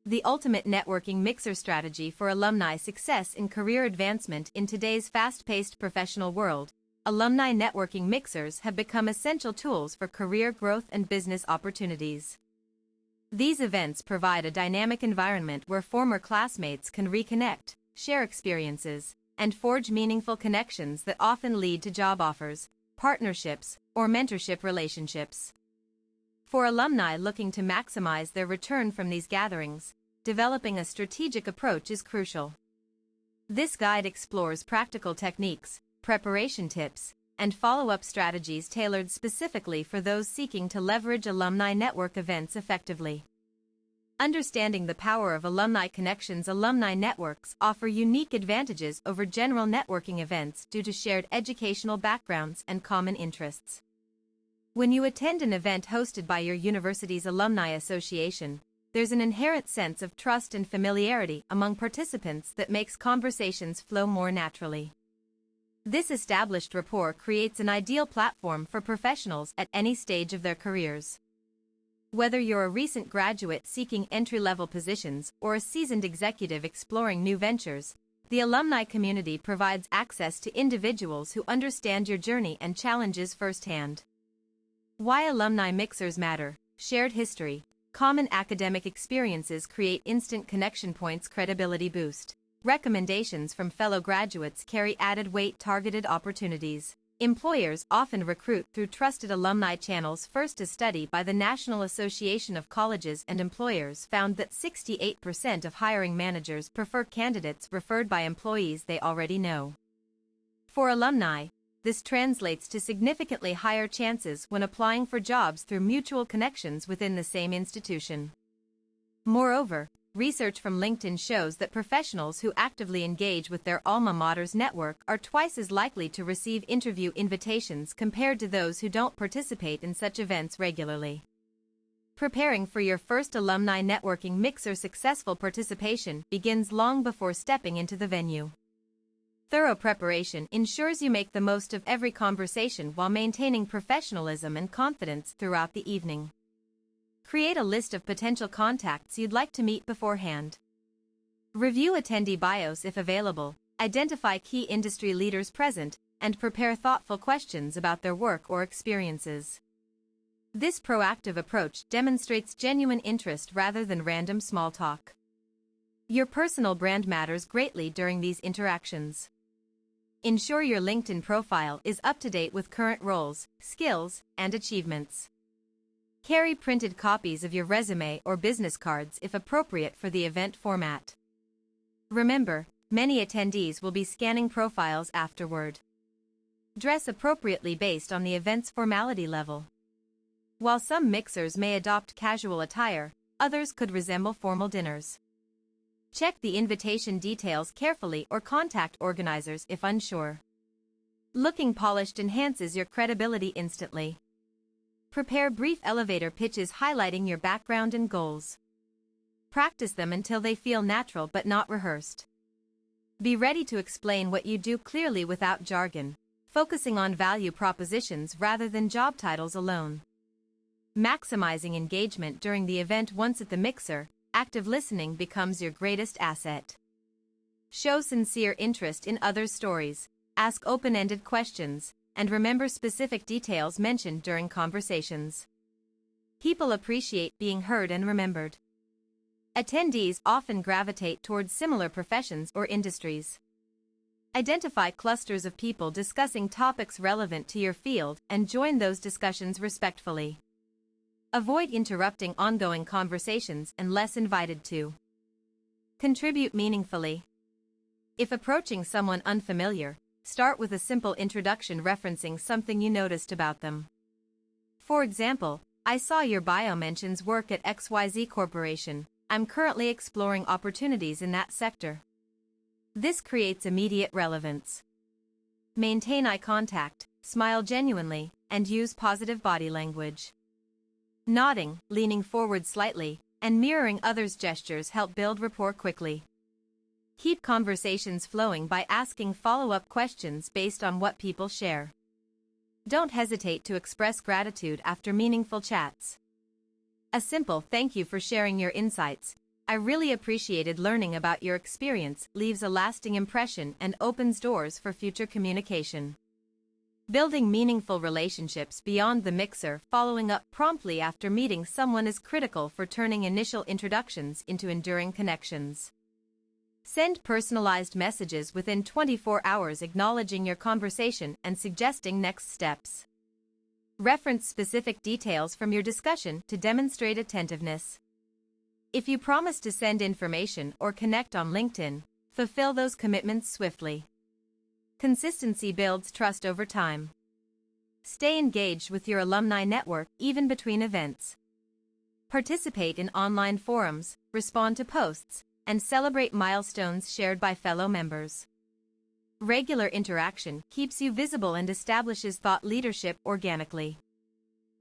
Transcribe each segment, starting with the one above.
The ultimate networking mixer strategy for alumni success in career advancement in today's fast-paced professional world. Alumni networking mixers have become essential tools for career growth and business opportunities. These events provide a dynamic environment where former classmates can reconnect, share experiences, and forge meaningful connections that often lead to job offers, partnerships, or mentorship relationships. For alumni looking to maximize their return from these gatherings, developing a strategic approach is crucial. This guide explores practical techniques, preparation tips, and follow-up strategies tailored specifically for those seeking to leverage alumni network events effectively. Understanding the power of alumni connections. Alumni networks offer unique advantages over general networking events due to shared educational backgrounds and common interests. When you attend an event hosted by your university's alumni association, there's an inherent sense of trust and familiarity among participants that makes conversations flow more naturally. This established rapport creates an ideal platform for professionals at any stage of their careers. Whether you're a recent graduate seeking entry-level positions or a seasoned executive exploring new ventures, the alumni community provides access to individuals who understand your journey and challenges firsthand. Why alumni mixers matter: shared history, common academic experiences create instant connection points. Credibility boost. Recommendations from fellow graduates carry added weight. Targeted opportunities. Employers often recruit through trusted alumni channels. First, a study by the National Association of Colleges and Employers found that 68% of hiring managers prefer candidates referred by employees they already know. For alumni, this translates to significantly higher chances when applying for jobs through mutual connections within the same institution. Moreover, research from LinkedIn shows that professionals who actively engage with their alma mater's network are twice as likely to receive interview invitations compared to those who don't participate in such events regularly. Preparing for your first alumni networking mixer. Successful participation begins long before stepping into the venue. Thorough preparation ensures you make the most of every conversation while maintaining professionalism and confidence throughout the evening. Create a list of potential contacts you'd like to meet beforehand. Review attendee bios if available, identify key industry leaders present, and prepare thoughtful questions about their work or experiences. This proactive approach demonstrates genuine interest rather than random small talk. Your personal brand matters greatly during these interactions. Ensure your LinkedIn profile is up to date with current roles, skills, and achievements. Carry printed copies of your resume or business cards if appropriate for the event format. Remember, many attendees will be scanning profiles afterward. Dress appropriately based on the event's formality level. While some mixers may adopt casual attire, others could resemble formal dinners. Check the invitation details carefully or contact organizers if unsure. Looking polished enhances your credibility instantly. Prepare brief elevator pitches highlighting your background and goals. Practice them until they feel natural but not rehearsed. Be ready to explain what you do clearly without jargon, focusing on value propositions rather than job titles alone. Maximizing engagement during the event. Once at the mixer, active listening becomes your greatest asset. Show sincere interest in others' stories, ask open-ended questions, and remember specific details mentioned during conversations. People appreciate being heard and remembered. Attendees often gravitate towards similar professions or industries. Identify clusters of people discussing topics relevant to your field and join those discussions respectfully. Avoid interrupting ongoing conversations unless invited to. Contribute meaningfully. If approaching someone unfamiliar, start with a simple introduction referencing something you noticed about them. For example, I saw your bio mentions work at XYZ Corporation. I'm currently exploring opportunities in that sector. This creates immediate relevance. Maintain eye contact, smile genuinely, and use positive body language. Nodding, leaning forward slightly, and mirroring others' gestures help build rapport quickly. Keep conversations flowing by asking follow-up questions based on what people share. Don't hesitate to express gratitude after meaningful chats. A simple "thank you for sharing your insights" I really appreciated learning about your experience, leaves a lasting impression and opens doors for future communication. Building meaningful relationships beyond the mixer, following up promptly after meeting someone is critical for turning initial introductions into enduring connections. Send personalized messages within 24 hours acknowledging your conversation and suggesting next steps. Reference specific details from your discussion to demonstrate attentiveness. If you promise to send information or connect on LinkedIn, fulfill those commitments swiftly. Consistency builds trust over time. Stay engaged with your alumni network even between events. Participate in online forums, respond to posts, and celebrate milestones shared by fellow members. Regular interaction keeps you visible and establishes thought leadership organically.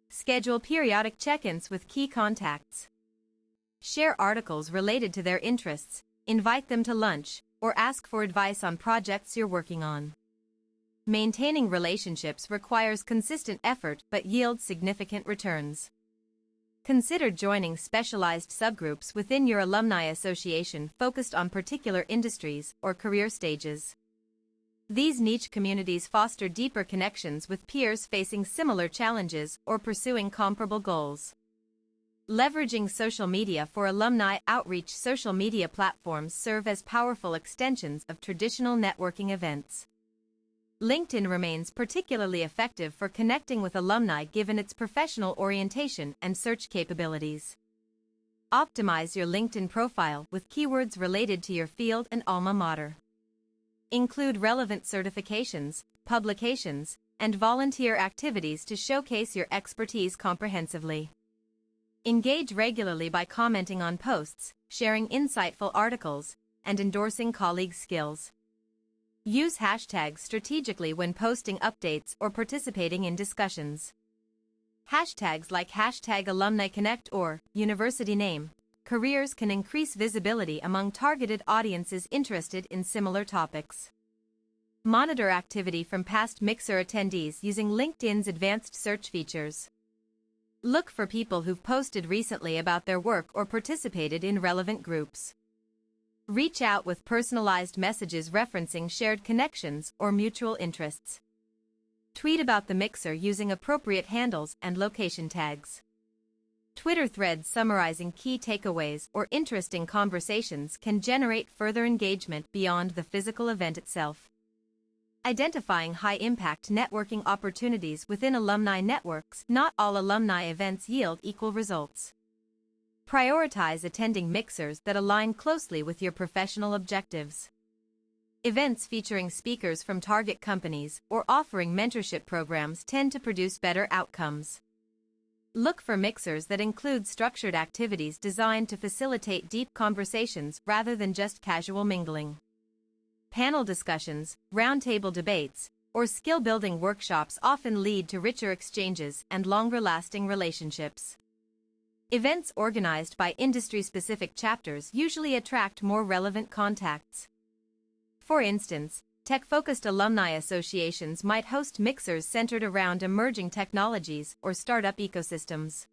Schedule periodic check-ins with key contacts. Share articles related to their interests, invite them to lunch, or ask for advice on projects you're working on. Maintaining relationships requires consistent effort but yields significant returns. Consider joining specialized subgroups within your alumni association focused on particular industries or career stages. These niche communities foster deeper connections with peers facing similar challenges or pursuing comparable goals. Leveraging social media for alumni outreach. Social media platforms serve as powerful extensions of traditional networking events. LinkedIn remains particularly effective for connecting with alumni given its professional orientation and search capabilities. Optimize your LinkedIn profile with keywords related to your field and alma mater. Include relevant certifications, publications, and volunteer activities to showcase your expertise comprehensively. Engage regularly by commenting on posts, sharing insightful articles, and endorsing colleagues' skills. Use hashtags strategically when posting updates or participating in discussions. Hashtags like #AlumniConnect or university name, careers can increase visibility among targeted audiences interested in similar topics. Monitor activity from past Mixer attendees using LinkedIn's advanced search features. Look for people who've posted recently about their work or participated in relevant groups. Reach out with personalized messages referencing shared connections or mutual interests. Tweet about the Mixer using appropriate handles and location tags. Twitter threads summarizing key takeaways or interesting conversations can generate further engagement beyond the physical event itself. Identifying high-impact networking opportunities within alumni networks. Not all alumni events yield equal results. Prioritize attending mixers that align closely with your professional objectives. Events featuring speakers from target companies or offering mentorship programs tend to produce better outcomes. Look for mixers that include structured activities designed to facilitate deep conversations rather than just casual mingling. Panel discussions, roundtable debates, or skill-building workshops often lead to richer exchanges and longer-lasting relationships. Events organized by industry-specific chapters usually attract more relevant contacts. For instance, tech-focused alumni associations might host mixers centered around emerging technologies or startup ecosystems.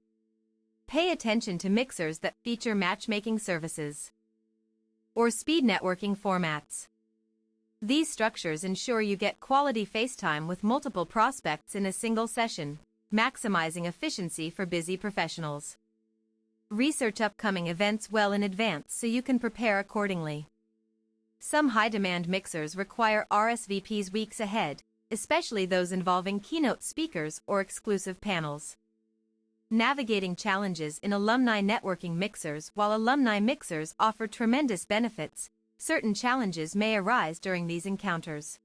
Pay attention to mixers that feature matchmaking services or speed networking formats. These structures ensure you get quality FaceTime with multiple prospects in a single session, maximizing efficiency for busy professionals. Research upcoming events well in advance so you can prepare accordingly. Some high-demand mixers require RSVPs weeks ahead, especially those involving keynote speakers or exclusive panels. Navigating challenges in alumni networking mixers. While alumni mixers offer tremendous benefits, certain challenges may arise during these encounters.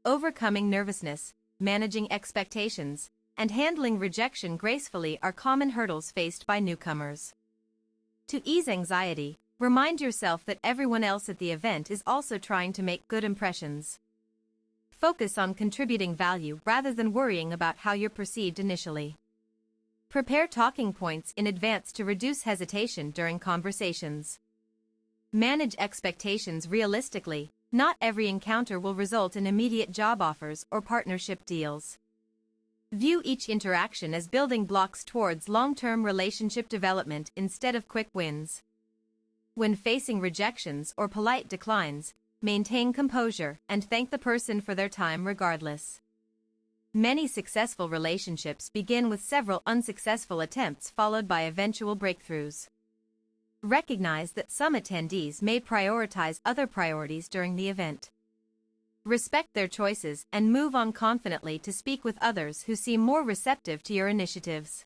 Overcoming nervousness, managing expectations, and handling rejection gracefully are common hurdles faced by newcomers. To ease anxiety, remind yourself that everyone else at the event is also trying to make good impressions. Focus on contributing value rather than worrying about how you're perceived initially. Prepare talking points in advance to reduce hesitation during conversations. Manage expectations realistically. Not every encounter will result in immediate job offers or partnership deals. View each interaction as building blocks towards long-term relationship development instead of quick wins. When facing rejections or polite declines, maintain composure and thank the person for their time regardless. Many successful relationships begin with several unsuccessful attempts followed by eventual breakthroughs. Recognize that some attendees may prioritize other priorities during the event. Respect their choices and move on confidently to speak with others who seem more receptive to your initiatives.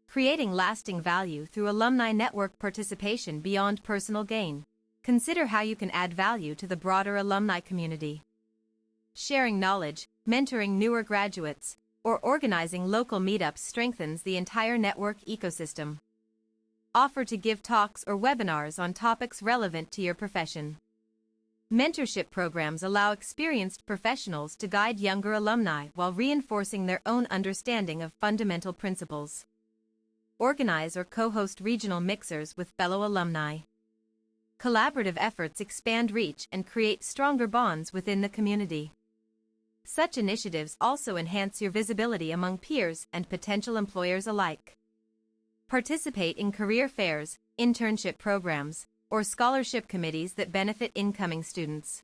Creating lasting value through alumni network participation beyond personal gain. Consider how you can add value to the broader alumni community. Sharing knowledge, mentoring newer graduates, or organizing local meetups strengthens the entire network ecosystem. Offer to give talks or webinars on topics relevant to your profession. Mentorship programs allow experienced professionals to guide younger alumni while reinforcing their own understanding of fundamental principles. Organize or co-host regional mixers with fellow alumni. Collaborative efforts expand reach and create stronger bonds within the community. Such initiatives also enhance your visibility among peers and potential employers alike. Participate in career fairs, internship programs, or scholarship committees that benefit incoming students.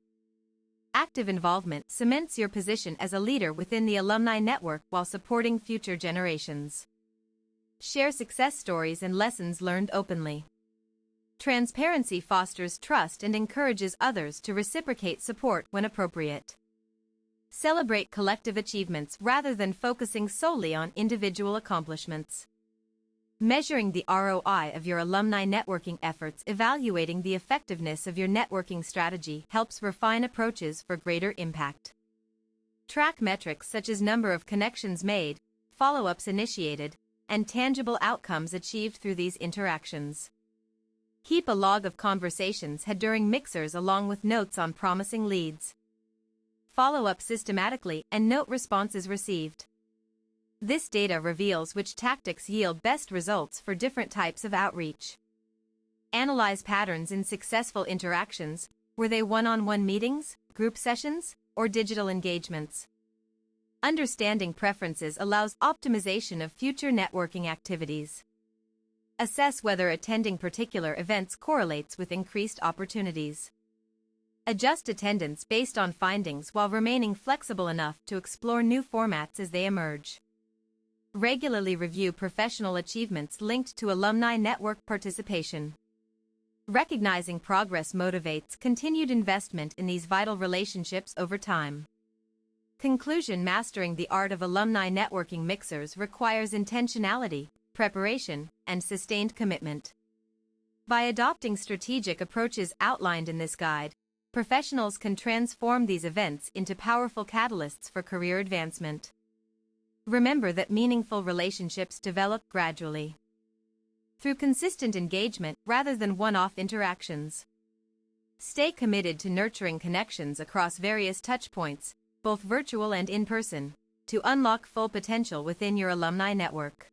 Active involvement cements your position as a leader within the alumni network while supporting future generations. Share success stories and lessons learned openly. Transparency fosters trust and encourages others to reciprocate support when appropriate. Celebrate collective achievements rather than focusing solely on individual accomplishments. Measuring the ROI of your alumni networking efforts. Evaluating the effectiveness of your networking strategy helps refine approaches for greater impact. Track metrics such as number of connections made, follow-ups initiated, and tangible outcomes achieved through these interactions. Keep a log of conversations had during mixers along with notes on promising leads. Follow up systematically and note responses received. This data reveals which tactics yield best results for different types of outreach. Analyze patterns in successful interactions. Were they one-on-one meetings, group sessions, or digital engagements? Understanding preferences allows optimization of future networking activities. Assess whether attending particular events correlates with increased opportunities. Adjust attendance based on findings while remaining flexible enough to explore new formats as they emerge. Regularly review professional achievements linked to alumni network participation. Recognizing progress motivates continued investment in these vital relationships over time. Conclusion: mastering the art of alumni networking mixers requires intentionality, preparation, and sustained commitment. By adopting strategic approaches outlined in this guide, professionals can transform these events into powerful catalysts for career advancement. Remember that meaningful relationships develop gradually through consistent engagement rather than one-off interactions. Stay committed to nurturing connections across various touchpoints, both virtual and in person, to unlock full potential within your alumni network.